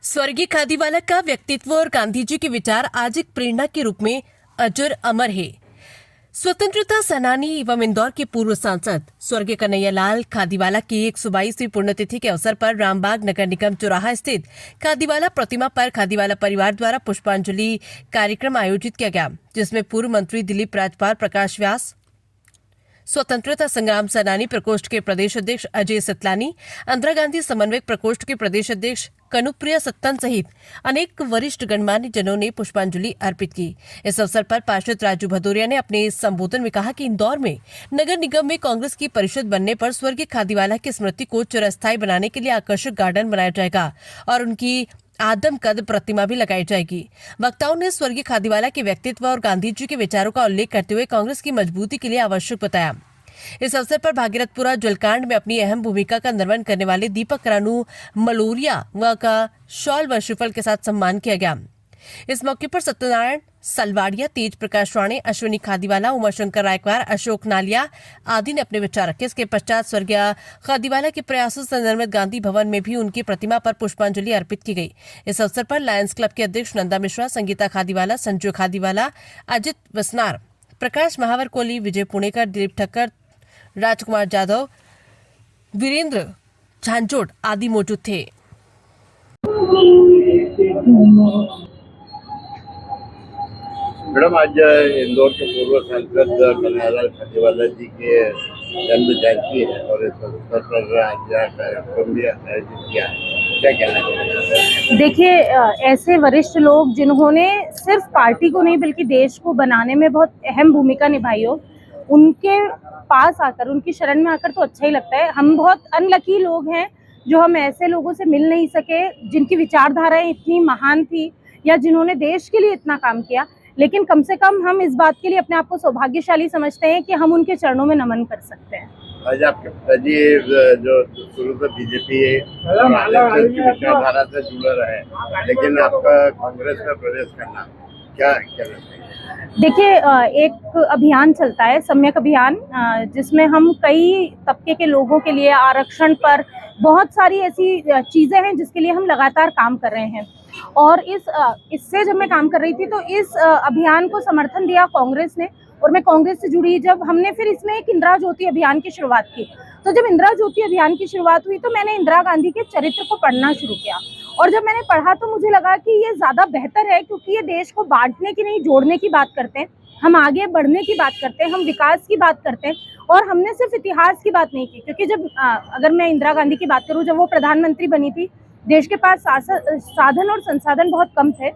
स्वर्गीय खादीवाला का व्यक्तित्व और गांधी जी के विचार आज एक प्रेरणा के रूप में अजर अमर है। स्वतंत्रता सेनानी एवं इंदौर के पूर्व सांसद स्वर्गीय कन्हैयालाल खादीवाला की 122वीं पुण्यतिथि के अवसर पर रामबाग नगर निगम चौराहा स्थित खादीवाला प्रतिमा पर खादीवाला परिवार द्वारा पुष्पांजलि कार्यक्रम आयोजित किया गया, जिसमें पूर्व मंत्री दिलीप राजपाल, प्रकाश व्यास, स्वतंत्रता संग्राम सेनानी प्रकोष्ठ के प्रदेश अध्यक्ष अजय सतलानी, इंदिरा गांधी समन्वयक प्रकोष्ठ के प्रदेश अध्यक्ष कनुप्रिया सत्तन सहित अनेक वरिष्ठ गणमान्य जनों ने पुष्पांजलि अर्पित की। इस अवसर पर पार्षद राजू भदौरिया ने अपने संबोधन में कहा कि इंदौर में नगर निगम में कांग्रेस की परिषद बनने पर स्वर्गीय खादीवाला की स्मृति को चिरस्थायी बनाने के लिए आकर्षक गार्डन बनाया जाएगा और उनकी आदम कद प्रतिमा भी लगाई जाएगी। वक्ताओं ने स्वर्गीय खादीवाला के व्यक्तित्व और गांधी जी के विचारों का उल्लेख करते हुए कांग्रेस की मजबूती के लिए आवश्यक बताया। इस अवसर पर भागीरथपुरा जलकांड में अपनी अहम भूमिका का निर्वहन करने वाले दीपक रानू मलोरिया व का शॉल व श्रीफल के साथ सम्मान किया गया। इस मौके पर सत्यनारायण सलवाड़िया, तेज प्रकाश राणे, अश्विनी खादीवाला, उमाशंकर रायकवार, अशोक नालिया आदि ने अपने विचार रखे। इसके पश्चात स्वर्गीय खादीवाला के प्रयासों से निर्मित गांधी भवन में भी उनकी प्रतिमा पर पुष्पांजलि अर्पित की गई। इस अवसर पर लायंस क्लब के अध्यक्ष नंदा मिश्रा, संगीता खादीवाला, संजू खादीवाला, अजित वसनार, प्रकाश महावर कोहली, विजय पुणेकर, दिलीप ठक्कर, राजकुमार जाधव, वीरेंद्र झांझोट आदि मौजूद थे। मैडम, आज इंदौर के पूर्व सांसद कन्हैयालाल खादीवाला जी के जन्म जयंती है और इस अवसर पर आज कार्यक्रम भी आयोजित किया है, क्या कहना चाहिए? देखिए, ऐसे वरिष्ठ लोग जिन्होंने सिर्फ पार्टी को नहीं बल्कि देश को बनाने में बहुत अहम भूमिका निभाई हो, उनके पास आकर, उनकी शरण में आकर तो अच्छा ही लगता है। हम बहुत अनलकी लोग हैं जो हम ऐसे लोगों से मिल नहीं सके जिनकी विचारधाराएं इतनी महान थी या जिन्होंने देश के लिए इतना काम किया। लेकिन कम से कम हम इस बात के लिए अपने आप को सौभाग्यशाली समझते हैं कि हम उनके चरणों में नमन कर सकते हैं। आज आपके पिताजी जो शुरू से बीजेपी विचारधारा से जुड़े रहे, लेकिन आपका कांग्रेस में प्रवेश करना, क्या कहना चाहिए? देखिए, एक अभियान चलता है, सम्यक अभियान, जिसमें हम कई तबके के लोगों के लिए आरक्षण पर बहुत सारी ऐसी चीजें हैं जिसके लिए हम लगातार काम कर रहे हैं। और इससे जब मैं काम कर रही थी तो इस अभियान को समर्थन दिया कांग्रेस ने, और मैं कांग्रेस से जुड़ी जब हमने फिर इसमें एक इंदिरा ज्योति अभियान की शुरुआत की। तो जब इंदिरा ज्योति अभियान की शुरुआत हुई तो मैंने इंदिरा गांधी के चरित्र को पढ़ना शुरू किया, और जब मैंने पढ़ा तो मुझे लगा कि ये ज्यादा बेहतर है, क्योंकि ये देश को बांटने की नहीं, जोड़ने की बात करते हैं। हम आगे बढ़ने की बात करते हैं, हम विकास की बात करते हैं, और हमने सिर्फ इतिहास की बात नहीं की। क्योंकि जब अगर मैं इंदिरा गांधी की बात करूं, जब वो प्रधानमंत्री बनी थी, देश के पास साधन और संसाधन बहुत कम थे,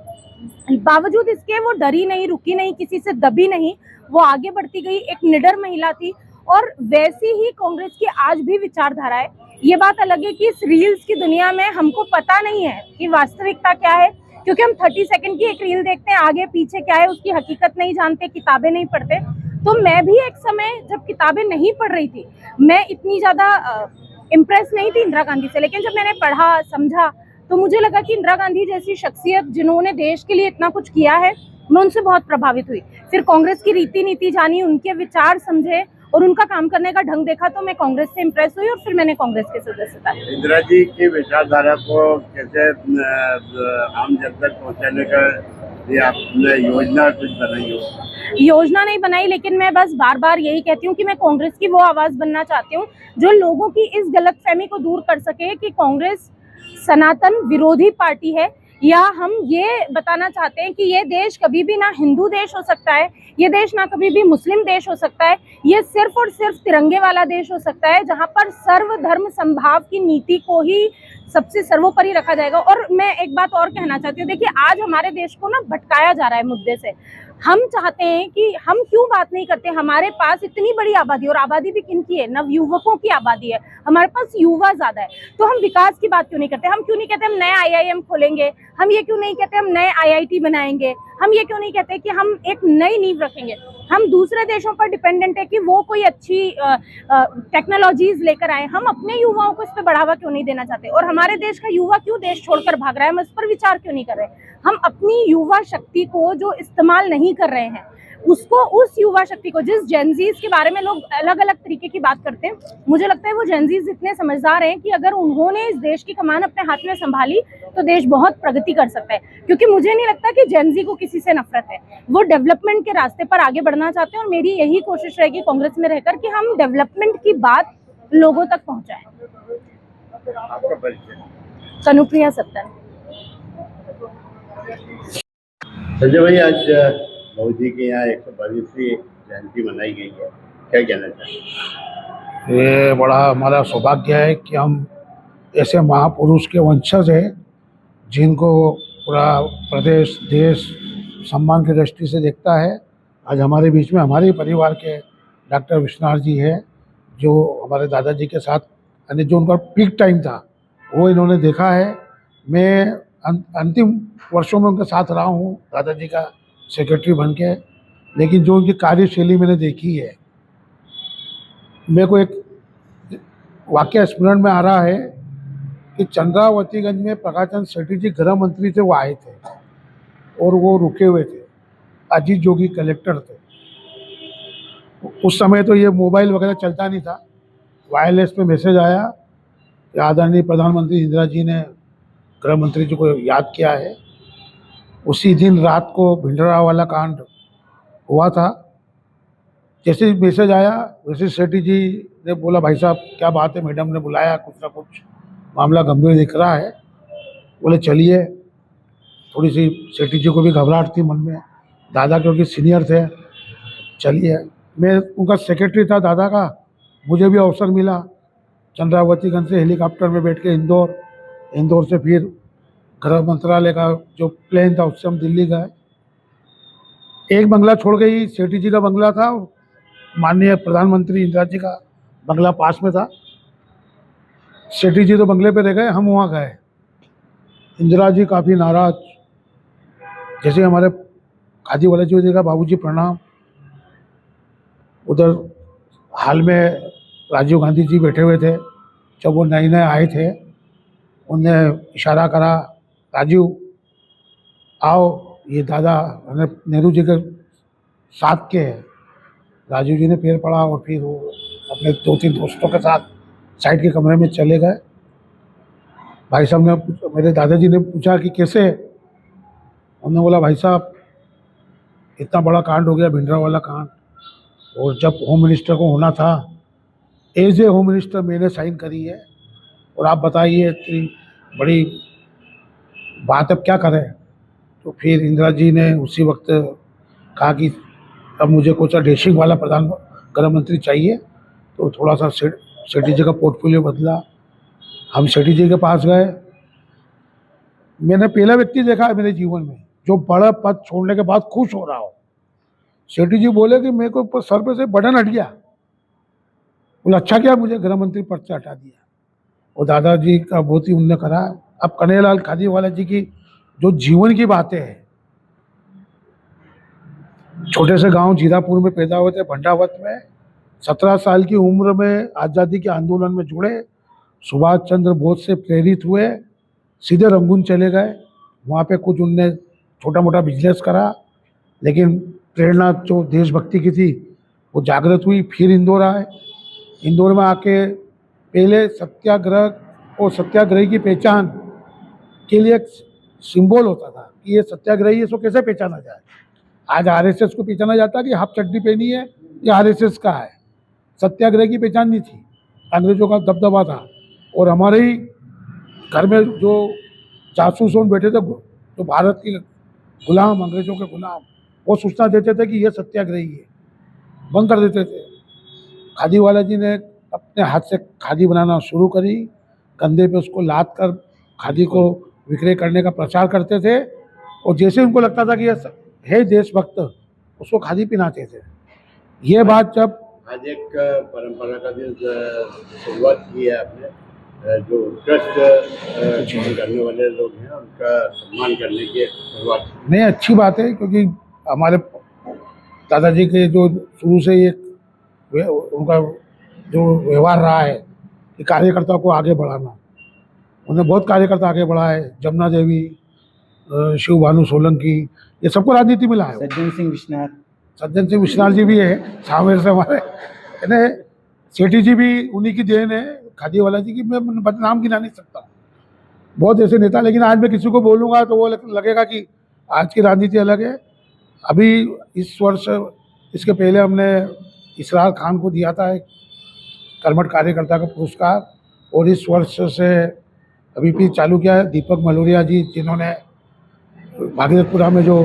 बावजूद इसके वो डरी नहीं, रुकी नहीं, किसी से दबी नहीं, वो आगे बढ़ती गई, एक निडर महिला थी। और वैसी ही कांग्रेस की आज भी विचारधारा है। ये बात अलग है कि इस रील्स की दुनिया में हमको पता नहीं है कि वास्तविकता क्या है, क्योंकि हम 30 सेकंड की एक रील देखते हैं, आगे पीछे क्या है उसकी हकीकत नहीं जानते, किताबें नहीं पढ़ते। तो मैं भी एक समय जब किताबें नहीं पढ़ रही थी, मैं इतनी ज्यादा इम्प्रेस नहीं थी इंदिरा गांधी से, लेकिन जब मैंने पढ़ा, समझा, तो मुझे लगा कि इंदिरा गांधी जैसी शख्सियत जिन्होंने देश के लिए इतना कुछ किया है, मैं उनसे बहुत प्रभावित हुई। फिर कांग्रेस की रीति नीति जानी, उनके विचार समझे और उनका काम करने का ढंग देखा, तो मैं कांग्रेस से इम्प्रेस हुई और फिर मैंने कांग्रेस के सदस्यता ली। इंदिरा जी की विचारधारा को कैसे आम जन तक पहुँचाने का आपने योजना कुछ बनाई हो? योजना नहीं बनाई, लेकिन मैं बस बार बार यही कहती हूँ कि मैं कांग्रेस की वो आवाज बनना चाहती हूँ जो लोगों की इस गलतफहमी को दूर कर सके कि कांग्रेस सनातन विरोधी पार्टी है, या हम ये बताना चाहते हैं कि ये देश कभी भी ना हिंदू देश हो सकता है, ये देश ना कभी भी मुस्लिम देश हो सकता है, ये सिर्फ और सिर्फ तिरंगे वाला देश हो सकता है, जहां पर सर्वधर्म समभाव की नीति को ही सबसे सर्वोपरि रखा जाएगा। और मैं एक बात और कहना चाहती हूँ, देखिए, आज हमारे देश को ना भटकाया जा रहा है मुद्दे से। हम चाहते हैं कि हम क्यों बात नहीं करते, हमारे पास इतनी बड़ी आबादी, और आबादी भी किनकी है, नवयुवकों की आबादी है, हमारे पास युवा ज्यादा है, तो हम विकास की बात क्यों नहीं करते? हम क्यों नहीं कहते हम नए IIM खोलेंगे? हम ये क्यों नहीं कहते हम नए IIT बनाएंगे? हम ये क्यों नहीं कहते कि हम एक नई नींव रखेंगे? हम दूसरे देशों पर डिपेंडेंट है कि वो कोई अच्छी टेक्नोलॉजीज लेकर आए, हम अपने युवाओं को इस पर बढ़ावा क्यों नहीं देना चाहते? और हमारे देश का युवा क्यों देश छोड़कर भाग रहा है, हम इस पर विचार क्यों नहीं कर रहे? हम अपनी युवा शक्ति को जो इस्तेमाल नहीं नहीं कर रहे हैं, उसको, उस युवा शक्ति को, जिस जेनजीज के बारे में लोग अलग अलग तरीके की बात करते हैं, मुझे लगता है वो जेनजीज इतने समझदार हैं कि अगर उन्होंने इस देश की कमान अपने हाथ में संभाली तो देश बहुत प्रगति कर सकता है। क्योंकि मुझे नहीं लगता कि जेनजी को किसी से नफरत है, वो डेवलपमेंट के रास्ते पर आगे बढ़ना चाहते हैं और मेरी यही कोशिश रहेगी कांग्रेस में रहकर कि हम डेवलपमेंट की बात लोगों तक पहुंचाएं। आपका परिचय? कनुप्रिया सत्तर। संजय भाई, आज मोदी के यहाँ 122वीं जयंती मनाई गई है, क्या कहना चाहेंगे? ये बड़ा हमारा सौभाग्य है कि हम ऐसे महापुरुष के वंशज हैं जिनको पूरा प्रदेश, देश सम्मान की दृष्टि से देखता है। आज हमारे बीच में हमारे परिवार के डॉक्टर विश्वनाथ जी है, जो हमारे दादाजी के साथ, यानी जो उनका पीक टाइम था वो इन्होंने देखा है। मैं अंतिम वर्षों में उनके साथ रहा हूँ दादाजी का सेक्रेटरी बन के, लेकिन जो उनकी कार्यशैली मैंने देखी है, मेरे को एक वाकया स्मरण में आ रहा है कि चंद्रावतीगंज में प्रकाश चंद्र सेठी जी गृह मंत्री थे, वो आए थे और वो रुके हुए थे। अजीत जोगी कलेक्टर थे। उस समय तो ये मोबाइल वगैरह चलता नहीं था, वायरलेस पे मैसेज आया कि आदरणीय प्रधानमंत्री इंदिरा जी ने गृह मंत्री जी को याद किया है। उसी दिन रात को भिंडरा वाला कांड हुआ था। जैसे ही मैसेज आया वैसे सेठी जी ने बोला, भाई साहब क्या बात है, मैडम ने बुलाया, कुछ ना कुछ मामला गंभीर दिख रहा है। बोले चलिए। थोड़ी सी सेठी जी को भी घबराहट थी मन में, दादा क्योंकि सीनियर थे। चलिए, मैं उनका सेक्रेटरी था दादा का। मुझे भी अवसर मिला चंद्रावतीगंज से हेलीकॉप्टर में बैठ के इंदौर से फिर गृह मंत्रालय का जो प्लेन था उससे हम दिल्ली गए। एक बंगला छोड़ के ही सेठी जी का बंगला था, माननीय प्रधानमंत्री इंदिरा जी का बंगला पास में था। सेठी जी तो बंगले पे रह गए, हम वहाँ गए। इंदिरा जी काफ़ी नाराज। जैसे हमारे खादी वाले जी देखा, बाबूजी प्रणाम। उधर हाल में राजीव गांधी जी बैठे हुए थे, जब वो नए नए आए थे। उनने इशारा करा, राजीव आओ, ये दादा नेहरू जी के साथ के हैं। राजीव जी ने पैर पड़ा और फिर वो अपने 2-3 दोस्तों के साथ साइड के कमरे में चले गए। भाई साहब ने, मेरे दादाजी ने पूछा कि कैसे? उन्होंने बोला, भाई साहब इतना बड़ा कांड हो गया, भिंडरा वाला कांड, और जब होम मिनिस्टर को होना था, एज ए होम मिनिस्टर मैंने साइन करी है, और आप बताइए इतनी बड़ी बात अब क्या करें? तो फिर इंदिरा जी ने उसी वक्त कहा कि अब मुझे कुछ डैशिंग वाला प्रधान गृह मंत्री चाहिए। तो थोड़ा सा सेठी जी का पोर्टफोलियो बदला। हम सेठी जी के पास गए। मैंने पहला व्यक्ति देखा है मेरे जीवन में जो बड़ा पद छोड़ने के बाद खुश हो रहा हो। सेठी जी बोले कि मेरे को सर पे से बटन हट गया। बोला अच्छा क्या मुझे गृह मंत्री पद से हटा दिया। और दादाजी का बहुत ही उन्होंने करा। अब कन्हैयालाल खादीवाला जी की जो जीवन की बातें हैं, छोटे से गांव जीरापुर में पैदा हुए थे, भंडावत में। 17 साल की उम्र में आज़ादी के आंदोलन में जुड़े, सुभाष चंद्र बोस से प्रेरित हुए, सीधे रंगून चले गए। वहाँ पे कुछ उनने छोटा मोटा बिजनेस करा, लेकिन प्रेरणा जो देशभक्ति की थी वो जागृत हुई। फिर इंदौर आए। इंदौर में आके पहले सत्याग्रह और सत्याग्रही की पहचान के लिए एक सिंबल होता था कि ये सत्याग्रही है, इसको कैसे पहचाना जाए। आज आरएसएस को पहचाना जाता है कि हाफ चड्डी पहनी है, ये आरएसएस का है। सत्याग्रह की पहचान नहीं थी, अंग्रेजों का दबदबा था। और हमारे ही घर में जो जासूस बैठे थे, जो भारत के गुलाम, अंग्रेजों के गुलाम, वो सूचना देते थे कि ये सत्याग्रही है, बंद कर देते थे। खादीवाला जी ने अपने हाथ से खादी बनाना शुरू करी, कंधे पे उसको लाद कर खादी को विक्रय करने का प्रचार करते थे। और जैसे उनको लगता था कि ये है देशभक्त, उसको खादी पहनाते थे। ये बात जब आज एक परंपरा का दिन शुरुआत की है आपने, जो उत्कृष्ट करने वाले लोग हैं उनका सम्मान करने की शुरुआत। नहीं, अच्छी बात है, क्योंकि हमारे दादाजी के जो शुरू से एक उनका जो व्यवहार रहा है कि कार्यकर्ता को आगे बढ़ाना, उन्हें बहुत कार्यकर्ता आगे बढ़ा है। जमुना देवी शिव भानु सोलंकी, ये सबको राजनीति में लाए। सज्जन सिंह विश्वनाथ, सज्जन सिंह विश्वनाथ जी भी है सामने से हमारे, यानी सेठी जी भी उन्हीं की देन है, खादीवाला जी की। मैं नाम गिना नहीं सकता, बहुत ऐसे नेता। लेकिन आज मैं किसी को बोलूँगा तो वो लगेगा कि आज की राजनीति अलग है। अभी इस वर्ष, इसके पहले हमने इसरार खान को दिया था एक कर्मठ कार्यकर्ता का पुरस्कार, और इस वर्ष से अभी भी चालू किया है दीपक मलोरिया जी, जिन्होंने भागीरथपुरा में जो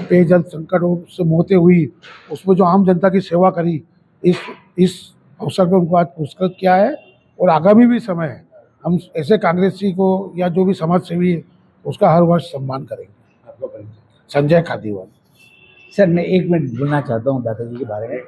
पेयजल संकट से मौतें हुई उसमें जो आम जनता की सेवा करी, इस अवसर पर उनको आज पुरस्कृत किया है। और आगामी भी समय है, हम ऐसे कांग्रेसी को या जो भी समाज सेवी है उसका हर वर्ष सम्मान करेंगे। आपका परिचय? संजय खादीवाल। सर मैं 1 मिनट बोलना चाहता हूँ दादाजी के बारे में।